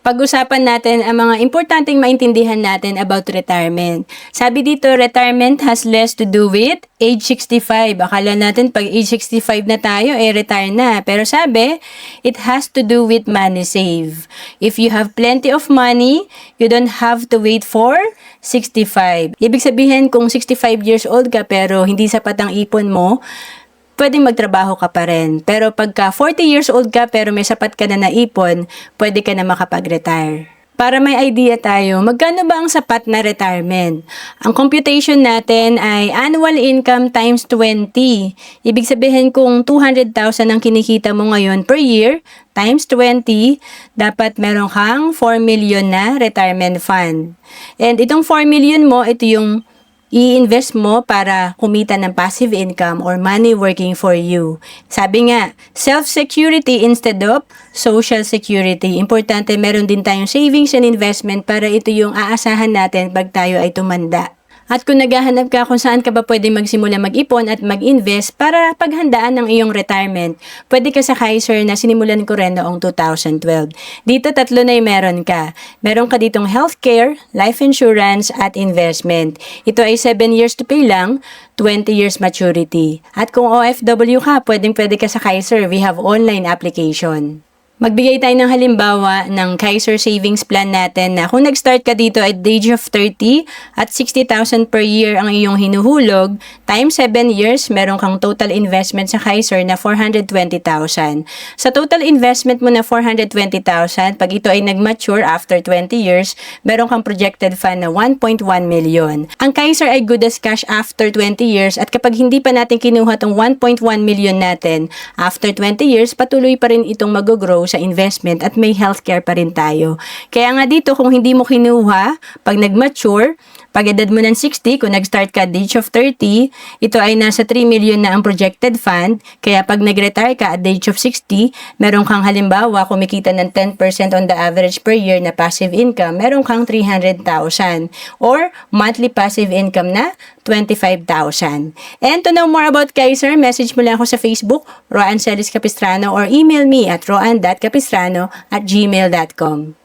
Pag-usapan natin ang mga importanteng maintindihan natin about retirement. Sabi dito, retirement has less to do with age 65. Akala natin pag age 65 na tayo, retire na. Pero sabi, it has to do with money save. If you have plenty of money, you don't have to wait for 65. Ibig sabihin, kung 65 years old ka pero hindi sapat ang ipon mo, pwedeng magtrabaho ka pa rin. Pero pagka 40 years old ka pero may sapat ka na naipon, pwede ka na makapag-retire. Para may idea tayo, magkano ba ang sapat na retirement? Ang computation natin ay annual income times 20. Ibig sabihin kung 200,000 ang kinikita mo ngayon per year, times 20, dapat meron kang 4 million na retirement fund. And itong 4 million mo, ito yung i-invest mo para kumita ng passive income or money working for you. Sabi nga, self-security instead of social security. Importante meron din tayong savings and investment para ito yung aasahan natin pag tayo ay tumanda. At kung naghahanap ka kung saan ka ba pwede magsimula mag-ipon at mag-invest para paghandaan ng iyong retirement, pwede ka sa Kaiser na sinimulan ko rin noong 2012. Dito tatlo na yung meron ka. Meron ka ditong healthcare, life insurance, at investment. Ito ay 7 years to pay lang, 20 years maturity. At kung OFW ka, pwede ka sa Kaiser. We have online application. Magbigay tayo ng halimbawa ng Kaiser Savings Plan natin na kung nag-start ka dito at the age of 30 at 60,000 per year ang iyong hinuhulog, times 7 years, meron kang total investment sa Kaiser na 420,000. Sa total investment mo na 420,000, pag ito ay nag-mature after 20 years, meron kang projected fund na 1.1 million. Ang Kaiser ay good as cash after 20 years at kapag hindi pa natin kinuha tong 1.1 million natin, after 20 years, patuloy pa rin itong mag-grow sa investment at may healthcare pa rin tayo. Kaya nga dito, kung hindi mo kinuha, pag nag-mature, pag edad mo ng 60, kung nag-start ka at the age of 30, ito ay nasa 3 million na ang projected fund. Kaya pag nag-retire ka at the age of 60, meron kang halimbawa, kumikita ng 10% on the average per year na passive income, meron kang 300,000. Or monthly passive income na 25,000. And to know more about Kaiser, message mo lang ako sa Facebook, Roan Celis Capistrano, or email me at roan.capistrano@gmail.com.